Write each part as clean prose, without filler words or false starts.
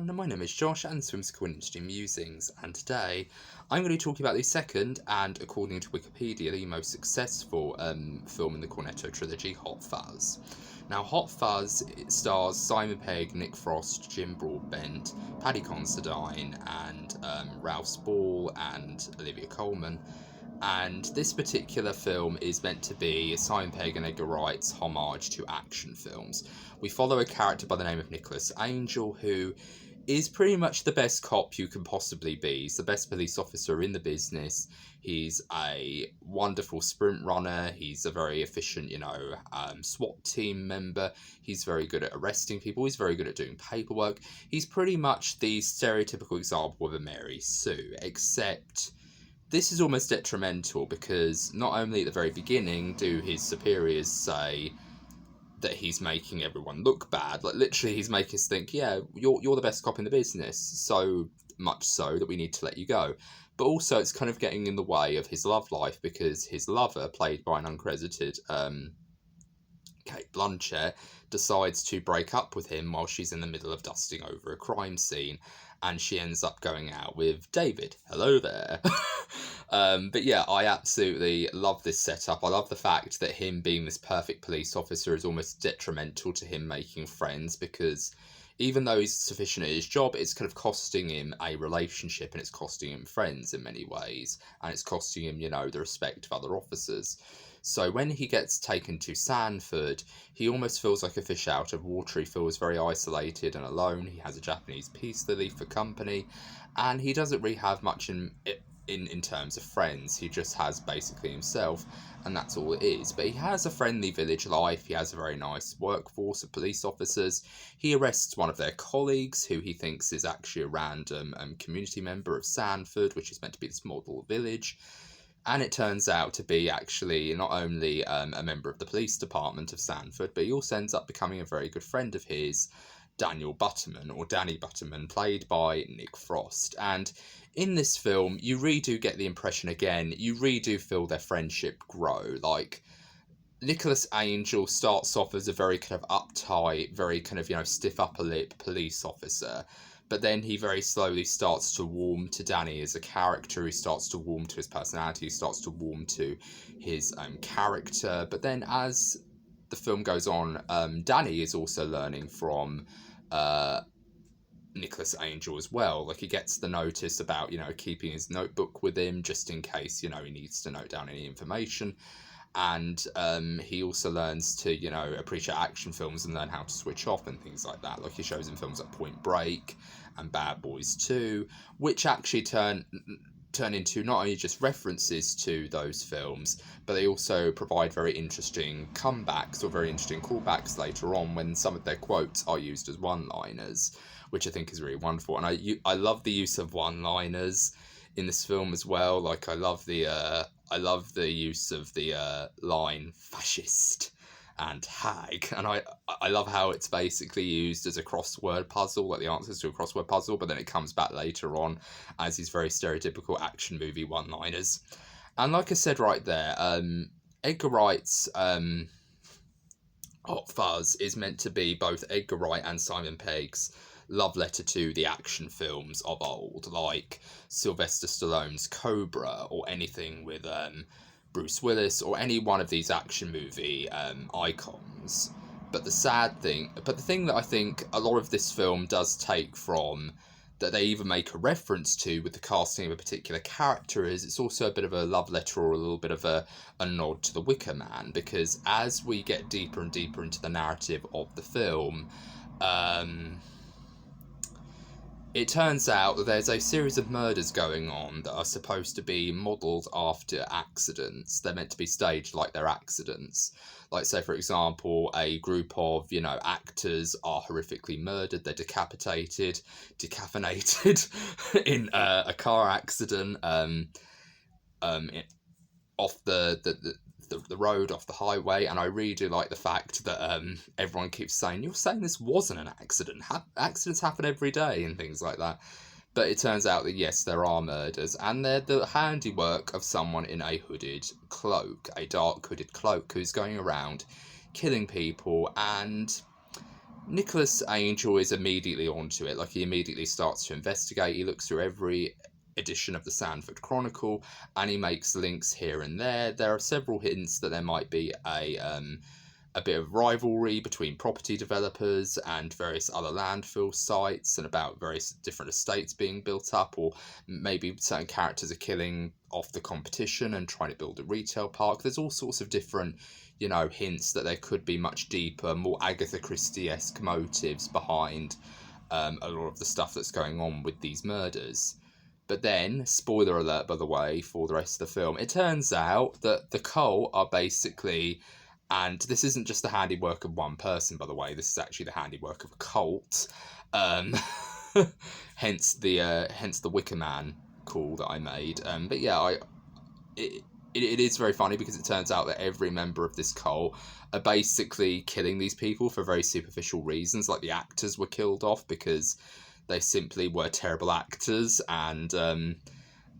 everyone, my name is Josh and this is Whimsical and Interesting Musings, and today I'm going to be talking about the second and, according to Wikipedia, the most successful film in the Cornetto trilogy, Hot Fuzz. Now, Hot Fuzz stars Simon Pegg, Nick Frost, Jim Broadbent, Paddy Considine, and Ralph Spall and Olivia Colman. And this particular film is meant to be Simon Pegg and Edgar Wright's homage to action films. We follow a character by the name of Nicholas Angel, who is pretty much the best cop you can possibly be. He's the best police officer in the business. He's a wonderful sprint runner. He's a very efficient, SWAT team member. He's very good at arresting people. He's very good at doing paperwork. He's pretty much the stereotypical example of a Mary Sue, except this is almost detrimental because not only at the very beginning do his superiors say that he's making everyone look bad, like literally he's making us think, yeah, you're the best cop in the business, so much so that we need to let you go. But also it's kind of getting in the way of his love life because his lover, played by an uncredited Kate Blanchett, decides to break up with him while she's in the middle of dusting over a crime scene, and she ends up going out with David. Hello there. But yeah, I absolutely love this setup. I love the fact that him being this perfect police officer is almost detrimental to him making friends, because even though he's sufficient at his job, it's kind of costing him a relationship and it's costing him friends in many ways, and it's costing him, the respect of other officers. So when he gets taken to Sanford, he almost feels like a fish out of water. He feels very isolated and alone. He has a Japanese peace lily for company, and he doesn't really have much in terms of friends. He just has basically himself, and that's all it is. But he has a friendly village life. He has a very nice workforce of police officers. He arrests one of their colleagues, who he thinks is actually a random community member of Sanford, which is meant to be this model village. And it turns out to be actually not only a member of the police department of Sanford, but he also ends up becoming a very good friend of his, Danny Butterman, played by Nick Frost. And in this film, you really do get the impression again, you really do feel their friendship grow. Like, Nicholas Angel starts off as a very kind of uptight, very kind of, stiff upper lip police officer. But then he very slowly starts to warm to Danny as a character. He starts to warm to his personality. He starts to warm to his character. But then as the film goes on, Danny is also learning from Nicholas Angel as well. Like, he gets the notice about, keeping his notebook with him just in case, he needs to note down any information. And he also learns to, appreciate action films and learn how to switch off and things like that. Like, he shows in films like Point Break and Bad Boys 2, which actually turn into not only just references to those films, but they also provide very interesting comebacks or very interesting callbacks later on when some of their quotes are used as one-liners, which I think is really wonderful. And I love the use of one-liners in this film as well. Like, I love the use of the line fascist and hag, and I love how it's basically used as a crossword puzzle, like the answers to a crossword puzzle, but then it comes back later on as these very stereotypical action movie one-liners. And like I said right there, Edgar Wright's Hot Fuzz is meant to be both Edgar Wright and Simon Pegg's love letter to the action films of old, like Sylvester Stallone's Cobra, or anything with Bruce Willis, or any one of these action movie icons. But the thing that I think a lot of this film does take from, that they even make a reference to with the casting of a particular character, is it's also a bit of a love letter or a little bit of a nod to the Wicker Man, because as we get deeper and deeper into the narrative of the film, it turns out that there's a series of murders going on that are supposed to be modelled after accidents. They're meant to be staged like they're accidents. Like, say, for example, a group of, actors are horrifically murdered. They're decaffeinated in a car accident off the road, off the highway. And I really do like the fact that everyone keeps saying, you're saying this wasn't an accident, accidents happen every day and things like that. But it turns out that yes, there are murders, and they're the handiwork of someone in a hooded cloak, a dark hooded cloak, who's going around killing people. And Nicholas Angel is immediately onto it. Like, he immediately starts to investigate. He looks through every edition of the Sanford Chronicle, and he makes links here and there. There are several hints that there might be a bit of rivalry between property developers and various other landfill sites, and about various different estates being built up, or maybe certain characters are killing off the competition and trying to build a retail park. There's all sorts of different, hints that there could be much deeper, more Agatha Christie-esque motives behind a lot of the stuff that's going on with these murders. But then, spoiler alert, by the way, for the rest of the film, it turns out that the cult are basically, and this isn't just the handiwork of one person, by the way, this is actually the handiwork of a cult. Um, hence the Wicker Man call that I made. But yeah, it is very funny because it turns out that every member of this cult are basically killing these people for very superficial reasons. Like, the actors were killed off because they simply were terrible actors, and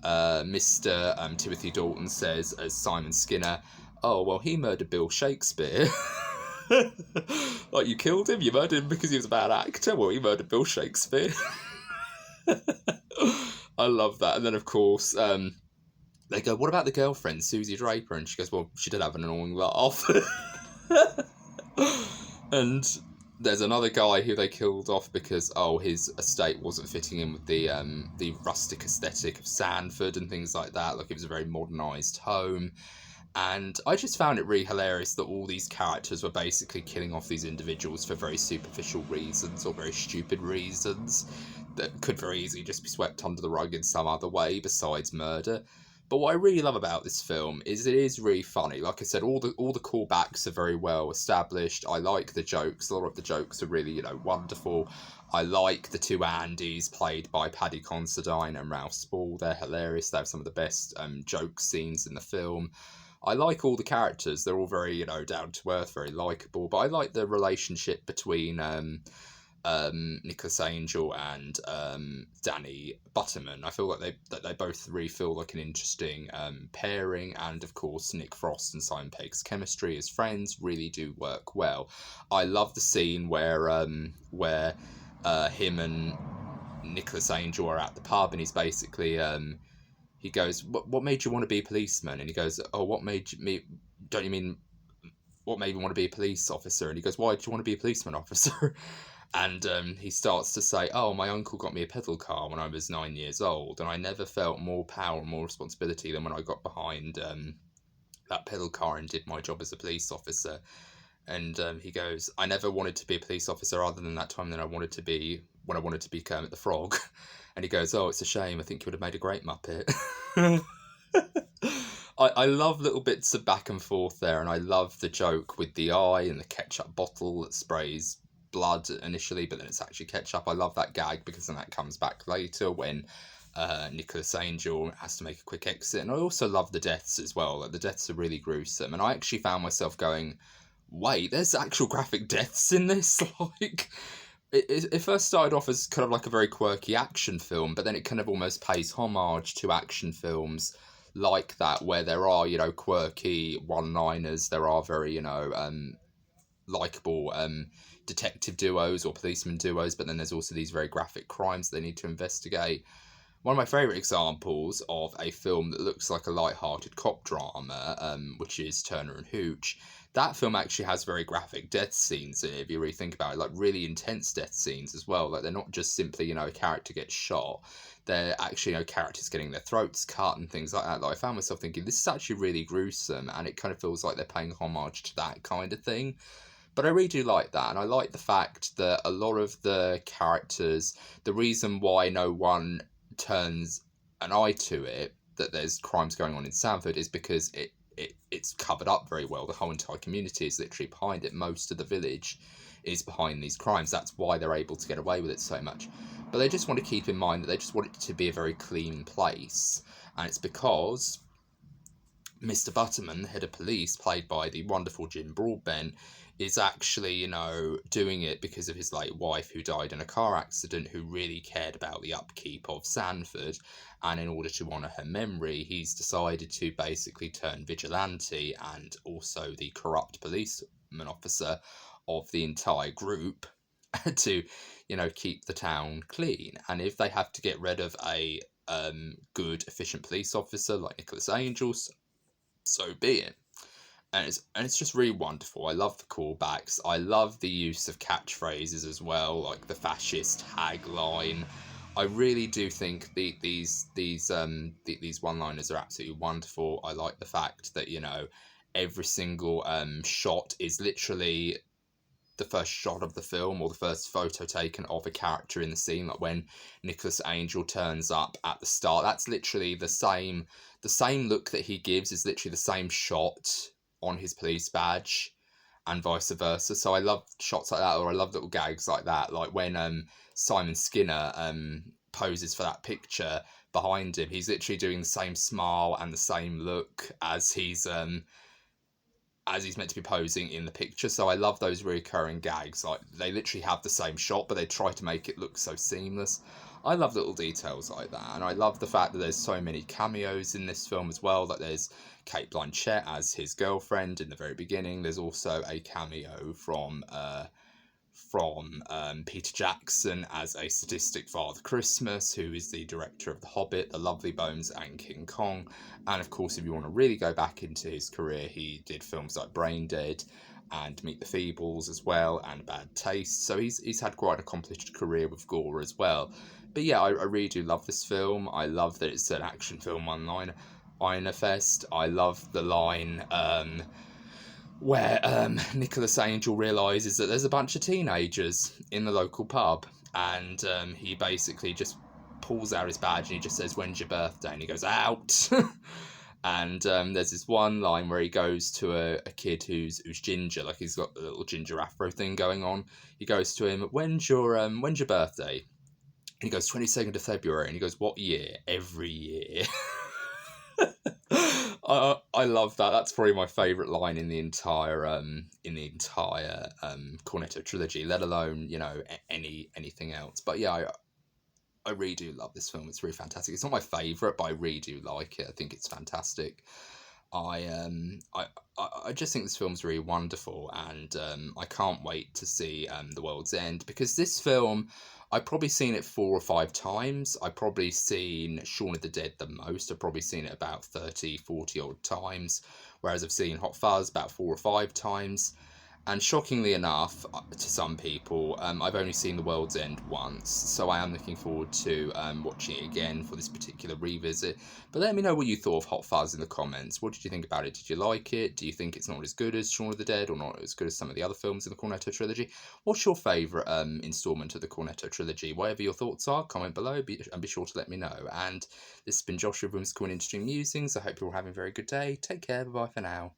Mr. Timothy Dalton says as Simon Skinner, "Oh, well, he murdered Bill Shakespeare." Like, you killed him? You murdered him because he was a bad actor? Well, he murdered Bill Shakespeare. I love that. And then, of course, they go, "What about the girlfriend, Susie Draper?" And she goes, "Well, she did have an annoying laugh." And there's another guy who they killed off because, his estate wasn't fitting in with the rustic aesthetic of Sanford and things like that. Like, it was a very modernised home. And I just found it really hilarious that all these characters were basically killing off these individuals for very superficial reasons, or very stupid reasons that could very easily just be swept under the rug in some other way besides murder. But what I really love about this film is it is really funny. Like I said, all the callbacks are very well established. I like the jokes. A lot of the jokes are really, wonderful. I like the two Andys played by Paddy Considine and Ralph Spall. They're hilarious. They have some of the best joke scenes in the film. I like all the characters. They're all very, down to earth, very likable. But I like the relationship between Nicholas Angel and Danny Butterman. I feel like they both really feel like an interesting pairing, and of course Nick Frost and Simon Pegg's chemistry as friends really do work well. I love the scene where him and Nicholas Angel are at the pub, and he's basically he goes, what made you want to be a policeman? And he goes, "Oh, what made me? Don't you mean what made me want to be a police officer?" And he goes, "Why did you want to be a policeman officer?" And he starts to say, "Oh, my uncle got me a pedal car when I was 9 years old, and I never felt more power and more responsibility than when I got behind that pedal car and did my job as a police officer." And he goes, "I never wanted to be a police officer other than that time that I wanted to be when I wanted to be Kermit the Frog." And he goes, "Oh, it's a shame. I think you would have made a great Muppet." I love little bits of back and forth there, and I love the joke with the eye and the ketchup bottle that sprays blood initially, but then it's actually ketchup. I love that gag because then that comes back later when Nicholas Angel has to make a quick exit. And I also love the deaths as well. Like, the deaths are really gruesome, and I actually found myself going, "Wait, there's actual graphic deaths in this?" Like, it first started off as kind of like a very quirky action film, but then it kind of almost pays homage to action films like that, where there are, quirky one-liners, there are very, likable detective duos or policeman duos, but then there's also these very graphic crimes they need to investigate. One of my favourite examples of a film that looks like a light-hearted cop drama, which is Turner and Hooch. That film actually has very graphic death scenes in it, if you really think about it, like really intense death scenes as well. Like, they're not just simply, a character gets shot. They're actually, characters getting their throats cut and things like that. Like, I found myself thinking, this is actually really gruesome, and it kind of feels like they're paying homage to that kind of thing. But I really do like that, and I like the fact that a lot of the characters, the reason why no one turns an eye to it, that there's crimes going on in Sanford, is because it's covered up very well. The whole entire community is literally behind it. Most of the village is behind these crimes. That's why they're able to get away with it so much. But they just want to keep in mind that they just want it to be a very clean place. And it's because Mr. Butterman, head of police, played by the wonderful Jim Broadbent, is actually, doing it because of his late wife who died in a car accident, who really cared about the upkeep of Sanford. And in order to honour her memory, he's decided to basically turn vigilante and also the corrupt policeman officer of the entire group. to, keep the town clean. And if they have to get rid of a good, efficient police officer like Nicholas Angel, so be it. And it's just really wonderful. I love the callbacks. I love the use of catchphrases as well, like the fascist hag line. I really do think these one-liners are absolutely wonderful. I like the fact that every single shot is literally the first shot of the film or the first photo taken of a character in the scene. Like when Nicholas Angel turns up at the start, that's literally the same look that he gives is literally the same shot on his police badge, and vice versa. So I love shots like that, or I love little gags like that. Like when Simon Skinner poses for that picture behind him, he's literally doing the same smile and the same look as he's meant to be posing in the picture. So I love those recurring gags. Like they literally have the same shot, but they try to make it look so seamless. I love little details like that, and I love the fact that there's so many cameos in this film as well. That there's Kate Blanchett as his girlfriend in the very beginning. There's also a cameo from Peter Jackson as a sadistic Father Christmas, who is the director of The Hobbit, The Lovely Bones, and King Kong. And of course, if you want to really go back into his career, he did films like Brain Dead and Meet the Feebles as well, and Bad Taste. So he's had quite an accomplished career with gore as well. But yeah, I really do love this film. I love that it's an action film one-liner fest. I love the line where Nicholas Angel realises that there's a bunch of teenagers in the local pub, and he basically just pulls out his badge and he just says, "When's your birthday?" And he goes, "Out." And there's this one line where he goes to a kid who's ginger, like he's got a little ginger afro thing going on. He goes to him, when's your birthday?" And he goes, 22nd of February. And he goes, "What year?" "Every year." I love that. That's probably my favourite line in the entire Cornetto trilogy, let alone anything else. But yeah, I really do love this film. It's really fantastic. It's not my favourite, but I really do like it. I think it's fantastic. I just think this film's really wonderful, and I can't wait to see The World's End, because this film, I've probably seen it 4 or 5 times. I've probably seen Shaun of the Dead the most. I've probably seen it about 30, 40 odd times, whereas I've seen Hot Fuzz about 4 or 5 times. And shockingly enough, to some people, I've only seen The World's End once, so I am looking forward to watching it again for this particular revisit. But let me know what you thought of Hot Fuzz in the comments. What did you think about it? Did you like it? Do you think it's not as good as Shaun of the Dead, or not as good as some of the other films in the Cornetto trilogy? What's your favourite instalment of the Cornetto trilogy? Whatever your thoughts are, comment below, and be sure to let me know. And this has been Josh with WHIMS Interesting Musings. I hope you're all having a very good day. Take care. Bye-bye for now.